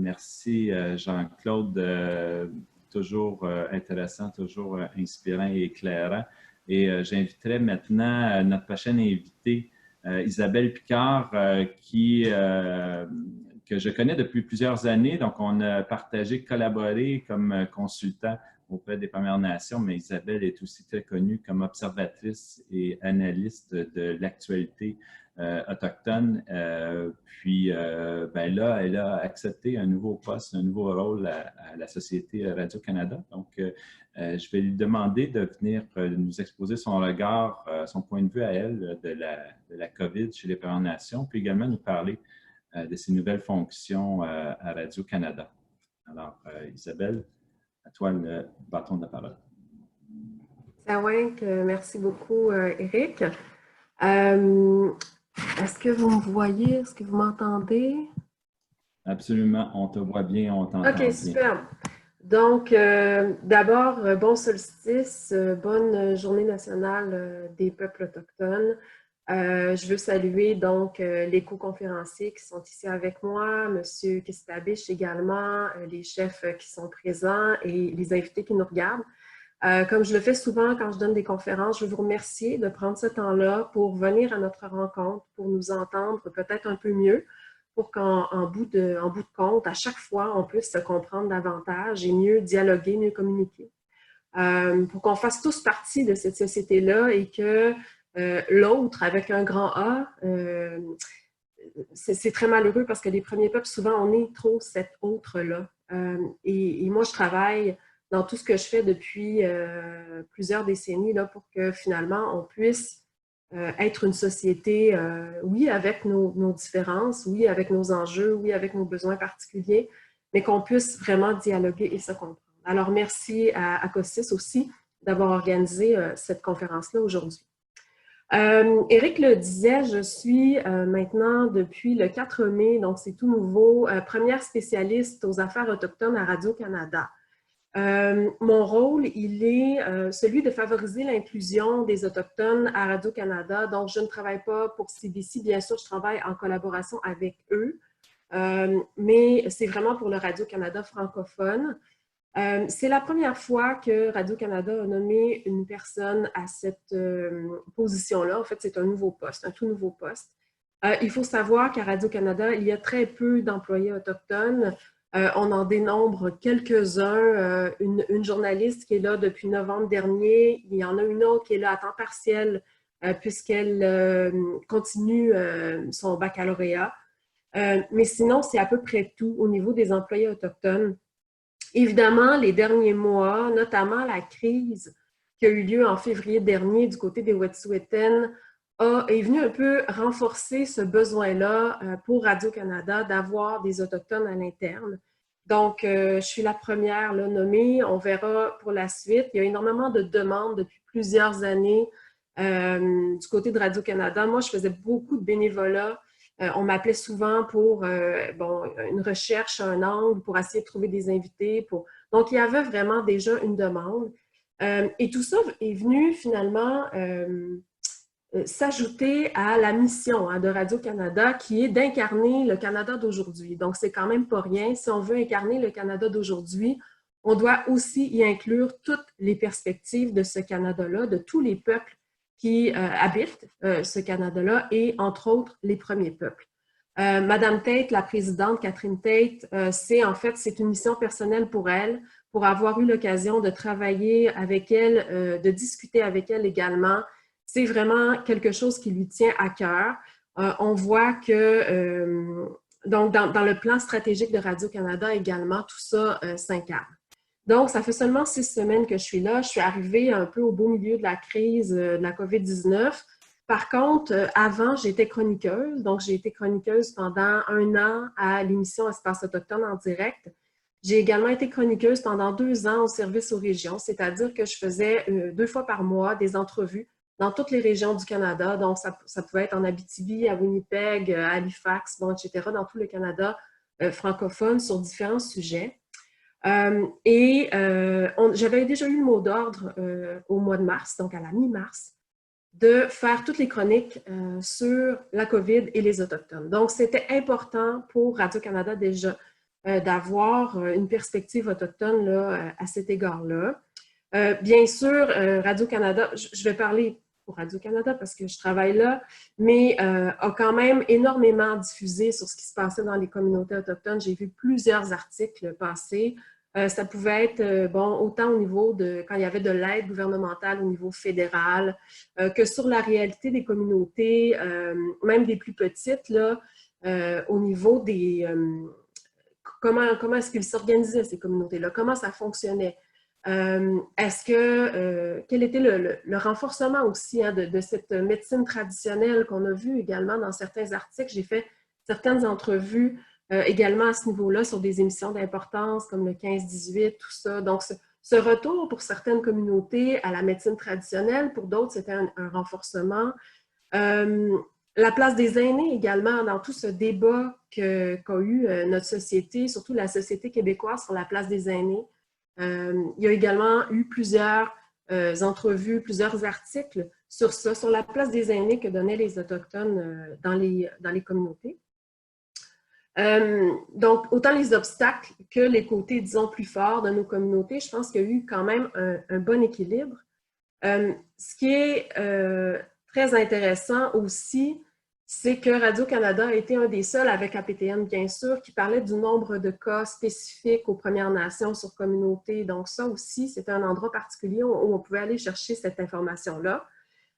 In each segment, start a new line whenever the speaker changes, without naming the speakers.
Merci Jean-Claude, toujours intéressant, toujours inspirant et éclairant. Et j'inviterai maintenant notre prochaine invitée, Isabelle Picard, que je connais depuis plusieurs années. Donc, on a partagé, collaboré comme consultant auprès des Premières Nations, mais Isabelle est aussi très connue comme observatrice et analyste de l'actualité autochtone. Ben là, elle a accepté un nouveau poste, un nouveau rôle à la Société Radio-Canada. Donc, je vais lui demander de venir nous exposer son regard, son point de vue à elle de la COVID chez les Premières Nations, puis également nous parler de ses nouvelles fonctions à Radio-Canada. Alors, Isabelle, à toi le bâton de la parole.
Merci beaucoup, Éric. Est-ce que vous me voyez? Est-ce que vous m'entendez?
Absolument, on te voit bien, on t'entend bien.
OK, super. Donc, d'abord, bon solstice, bonne journée nationale des peuples autochtones. Je veux saluer donc les co-conférenciers qui sont ici avec moi, M. Kistabiche également, les chefs qui sont présents et les invités qui nous regardent. Comme je le fais souvent quand je donne des conférences, je veux vous remercier de prendre ce temps-là pour venir à notre rencontre, pour nous entendre peut-être un peu mieux, pour qu'en bout de compte, à chaque fois, on puisse se comprendre davantage et mieux dialoguer, mieux communiquer. Pour qu'on fasse tous partie de cette société-là et que l'autre, avec un grand A, c'est très malheureux parce que les premiers peuples, souvent, on est trop cet autre-là. Et moi, je travaille dans tout ce que je fais depuis plusieurs décennies là, pour que finalement, on puisse être une société, oui, avec nos différences, oui, avec nos enjeux, oui, avec nos besoins particuliers, mais qu'on puisse vraiment dialoguer et se comprendre. Alors, merci à COSCIS aussi d'avoir organisé cette conférence-là aujourd'hui. Éric le disait, je suis maintenant depuis le 4 mai, donc c'est tout nouveau, première spécialiste aux affaires autochtones à Radio-Canada. Mon rôle, il est celui de favoriser l'inclusion des Autochtones à Radio-Canada. Donc, je ne travaille pas pour CBC, bien sûr, je travaille en collaboration avec eux, mais c'est vraiment pour le Radio-Canada francophone. C'est la première fois que Radio-Canada a nommé une personne à cette position-là. En fait, c'est un nouveau poste, un tout nouveau poste. Il faut savoir qu'à Radio-Canada, il y a très peu d'employés autochtones. On en dénombre quelques-uns. Une journaliste qui est là depuis novembre dernier. Il y en a une autre qui est là à temps partiel puisqu'elle continue son baccalauréat. Mais sinon, c'est à peu près tout au niveau des employés autochtones. Évidemment, les derniers mois, notamment la crise qui a eu lieu en février dernier du côté des Wet'suwet'en, est venu un peu renforcer ce besoin-là pour Radio-Canada d'avoir des Autochtones à l'interne. Donc, je suis la première là, nommée. On verra pour la suite. Il y a énormément de demandes depuis plusieurs années du côté de Radio-Canada. Moi, je faisais beaucoup de bénévolat. On m'appelait souvent pour une recherche, un angle, pour essayer de trouver des invités. Donc, il y avait vraiment déjà une demande. Et tout ça est venu finalement s'ajouter à la mission de Radio-Canada qui est d'incarner le Canada d'aujourd'hui. Donc, c'est quand même pas rien. Si on veut incarner le Canada d'aujourd'hui, on doit aussi y inclure toutes les perspectives de ce Canada-là, de tous les peuples qui habitent ce Canada-là et, entre autres, les premiers peuples. Madame Tate, la présidente, Catherine Tate, c'est une mission personnelle pour elle, pour avoir eu l'occasion de travailler avec elle, de discuter avec elle également. C'est vraiment quelque chose qui lui tient à cœur. On voit que donc dans le plan stratégique de Radio-Canada également, tout ça s'incarne. Donc, ça fait seulement 6 semaines que je suis là. Je suis arrivée un peu au beau milieu de la crise de la COVID-19. Par contre, avant, j'étais chroniqueuse. Donc, j'ai été chroniqueuse pendant 1 an à l'émission Espace autochtone en direct. J'ai également été chroniqueuse pendant 2 ans au service aux régions, c'est-à-dire que je faisais 2 fois par mois des entrevues dans toutes les régions du Canada. Donc, ça pouvait être en Abitibi, à Winnipeg, à Halifax, etc., dans tout le Canada francophone sur différents sujets. J'avais déjà eu le mot d'ordre au mois de mars, donc à la mi-mars, de faire toutes les chroniques sur la COVID et les Autochtones. Donc, c'était important pour Radio-Canada déjà d'avoir une perspective autochtone là, à cet égard-là. Bien sûr, Radio-Canada, je vais parler pour Radio-Canada parce que je travaille là, mais a quand même énormément diffusé sur ce qui se passait dans les communautés autochtones. J'ai vu plusieurs articles passer. Ça pouvait être, bon, autant au niveau de, quand il y avait de l'aide gouvernementale au niveau fédéral, que sur la réalité des communautés, même des plus petites, là, au niveau des... comment est-ce qu'ils s'organisaient, ces communautés-là? Comment ça fonctionnait? Quel était le renforcement aussi hein, de cette médecine traditionnelle qu'on a vu également dans certains articles? J'ai fait certaines entrevues également à ce niveau-là sur des émissions d'importance comme le 15-18, tout ça. Donc, ce retour pour certaines communautés à la médecine traditionnelle, pour d'autres, c'était un renforcement. La place des aînés également dans tout ce débat qu'a eu notre société, surtout la société québécoise sur la place des aînés. Il y a également eu plusieurs entrevues, plusieurs articles sur ça, sur la place des aînés que donnaient les Autochtones dans les communautés. Donc, autant les obstacles que les côtés, disons, plus forts de nos communautés, je pense qu'il y a eu quand même un bon équilibre. Ce qui est très intéressant aussi, c'est que Radio-Canada a été un des seuls, avec APTN bien sûr, qui parlait du nombre de cas spécifiques aux Premières Nations sur communauté. Donc ça aussi, c'était un endroit particulier où on pouvait aller chercher cette information-là.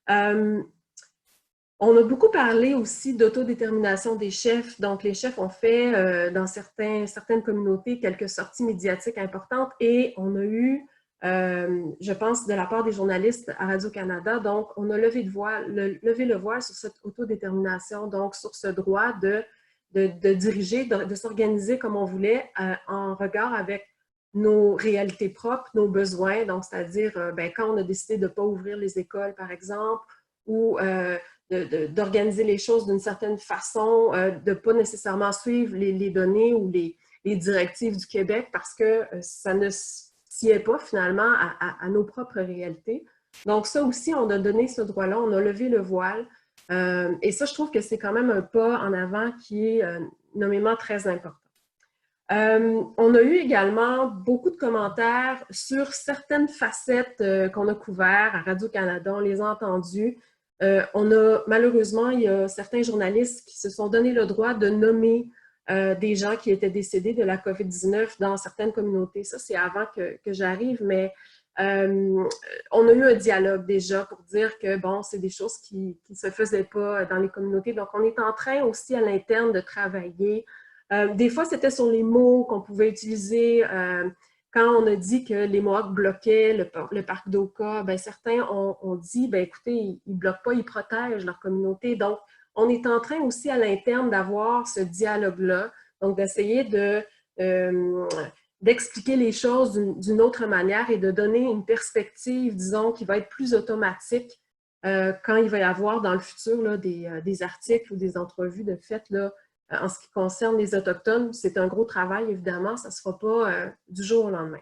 On a beaucoup parlé aussi d'autodétermination des chefs. Donc les chefs ont fait dans certaines communautés quelques sorties médiatiques importantes et on a eu je pense, de la part des journalistes à Radio-Canada. Donc, on a levé le voile sur cette autodétermination, donc sur ce droit de diriger, de s'organiser comme on voulait en regard avec nos réalités propres, nos besoins. Donc, c'est-à-dire, quand on a décidé de ne pas ouvrir les écoles, par exemple, ou d'organiser les choses d'une certaine façon, de ne pas nécessairement suivre les données ou les directives du Québec parce que ça ne s'y est pas finalement à nos propres réalités. Donc ça aussi, on a donné ce droit-là, on a levé le voile. Et ça, je trouve que c'est quand même un pas en avant qui est nommément très important. On a eu également beaucoup de commentaires sur certaines facettes qu'on a couvertes à Radio-Canada, on les a entendues. Malheureusement, il y a certains journalistes qui se sont donné le droit de nommer des gens qui étaient décédés de la COVID-19 dans certaines communautés. Ça, c'est avant que j'arrive, mais on a eu un dialogue déjà pour dire que, bon, c'est des choses qui ne se faisaient pas dans les communautés. Donc, on est en train aussi à l'interne de travailler. Des fois, c'était sur les mots qu'on pouvait utiliser. Quand on a dit que les Mohawks bloquaient le parc d'Oka, ben, certains ont dit, ben, écoutez, ils ne bloquent pas, ils protègent leur communauté. Donc, on est en train aussi à l'interne d'avoir ce dialogue-là, donc d'essayer d'expliquer les choses d'une autre manière et de donner une perspective, disons, qui va être plus automatique quand il va y avoir dans le futur là, des articles ou des entrevues de fait là, en ce qui concerne les Autochtones. C'est un gros travail, évidemment, ça ne se fera pas du jour au lendemain.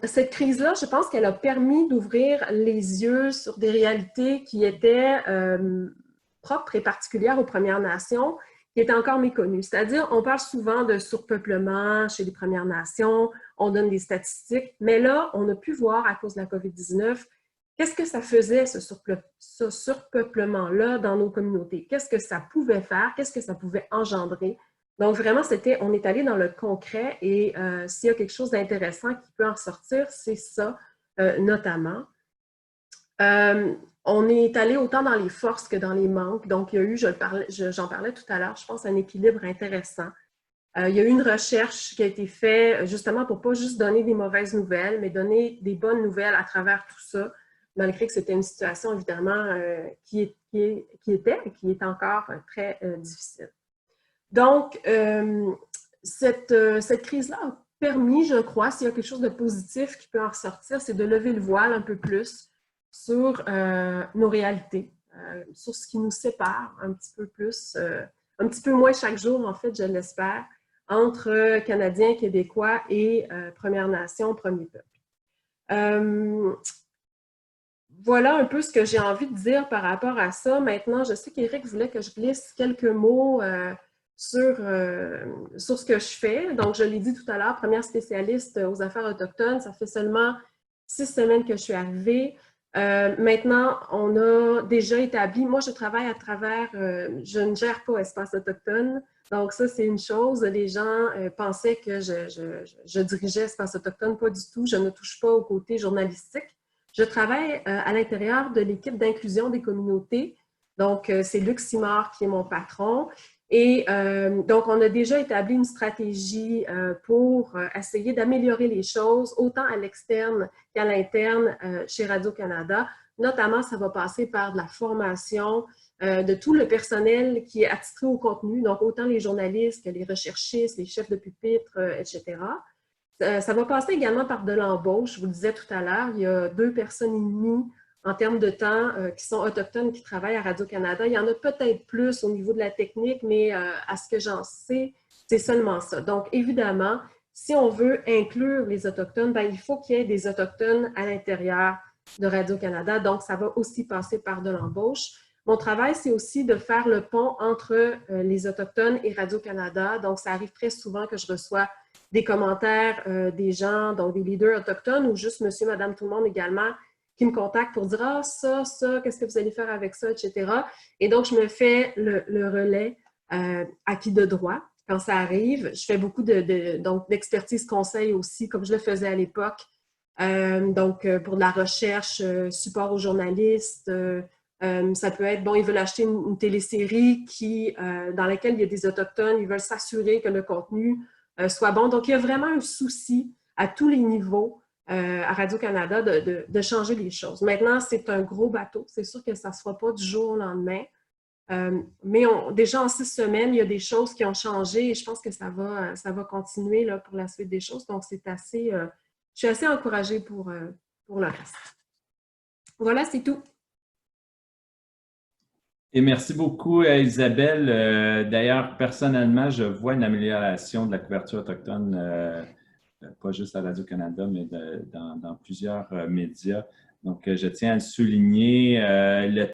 Cette crise-là, je pense qu'elle a permis d'ouvrir les yeux sur des réalités qui étaient propres et particulières aux Premières Nations, qui étaient encore méconnues. C'est-à-dire, on parle souvent de surpeuplement chez les Premières Nations, on donne des statistiques, mais là, on a pu voir à cause de la COVID-19, qu'est-ce que ça faisait, ce surpeuplement-là dans nos communautés? Qu'est-ce que ça pouvait faire? Qu'est-ce que ça pouvait engendrer? Donc, vraiment, on est allé dans le concret et s'il y a quelque chose d'intéressant qui peut en ressortir, c'est ça, notamment. On est allé autant dans les forces que dans les manques. Donc, il y a eu, j'en parlais tout à l'heure, je pense, un équilibre intéressant. Il y a eu une recherche qui a été faite justement pour pas juste donner des mauvaises nouvelles, mais donner des bonnes nouvelles à travers tout ça, malgré que c'était une situation, évidemment, qui était et qui est encore très difficile. Donc, cette crise-là a permis, je crois, s'il y a quelque chose de positif qui peut en ressortir, c'est de lever le voile un peu plus sur nos réalités, sur ce qui nous sépare un petit peu plus, un petit peu moins chaque jour, en fait, je l'espère, entre Canadiens, Québécois et Premières Nations, Premier Peuple. Voilà un peu ce que j'ai envie de dire par rapport à ça. Maintenant, je sais qu'Éric voulait que je glisse quelques mots sur ce que je fais. Donc, je l'ai dit tout à l'heure, première spécialiste aux affaires autochtones, ça fait seulement 6 semaines que je suis arrivée. Maintenant, on a déjà établi, moi je travaille à travers, je ne gère pas Espace Autochtone, donc ça c'est une chose. Les gens pensaient que je dirigeais Espace Autochtone, pas du tout, je ne touche pas au côté journalistique. Je travaille à l'intérieur de l'équipe d'inclusion des communautés, donc c'est Luc Simard qui est mon patron. Et donc, on a déjà établi une stratégie pour essayer d'améliorer les choses, autant à l'externe qu'à l'interne chez Radio-Canada. Notamment, ça va passer par de la formation de tout le personnel qui est attitré au contenu, donc autant les journalistes que les recherchistes, les chefs de pupitre, etc. Ça va passer également par de l'embauche. Je vous le disais tout à l'heure, il y a 2 personnes et demie en termes de temps qui sont autochtones qui travaillent à Radio-Canada. Il y en a peut-être plus au niveau de la technique, mais à ce que j'en sais, c'est seulement ça. Donc, évidemment, si on veut inclure les Autochtones, bien, il faut qu'il y ait des Autochtones à l'intérieur de Radio-Canada. Donc, ça va aussi passer par de l'embauche. Mon travail, c'est aussi de faire le pont entre les Autochtones et Radio-Canada. Donc, ça arrive très souvent que je reçois des commentaires des gens, donc des leaders autochtones ou juste monsieur, madame, tout le monde également, qui me contactent pour dire « Ah, ça, qu'est-ce que vous allez faire avec ça, etc. » Et donc, je me fais le relais acquis de droit quand ça arrive. Je fais beaucoup d'expertise conseil aussi, comme je le faisais à l'époque. Donc, pour de la recherche, support aux journalistes, ça peut être, bon, ils veulent acheter une télésérie dans laquelle il y a des Autochtones, ils veulent s'assurer que le contenu soit bon. Donc, il y a vraiment un souci à tous les niveaux à Radio-Canada de changer les choses. Maintenant, c'est un gros bateau. C'est sûr que ça ne se fera pas du jour au lendemain. Mais déjà en 6 semaines, il y a des choses qui ont changé et je pense que ça va continuer là, pour la suite des choses. Donc, je suis assez encouragée pour le reste. Voilà, c'est tout.
Et merci beaucoup, Isabelle. D'ailleurs, personnellement, je vois une amélioration de la couverture autochtone, pas juste à Radio-Canada, mais dans plusieurs médias. Donc, je tiens à le souligner. Le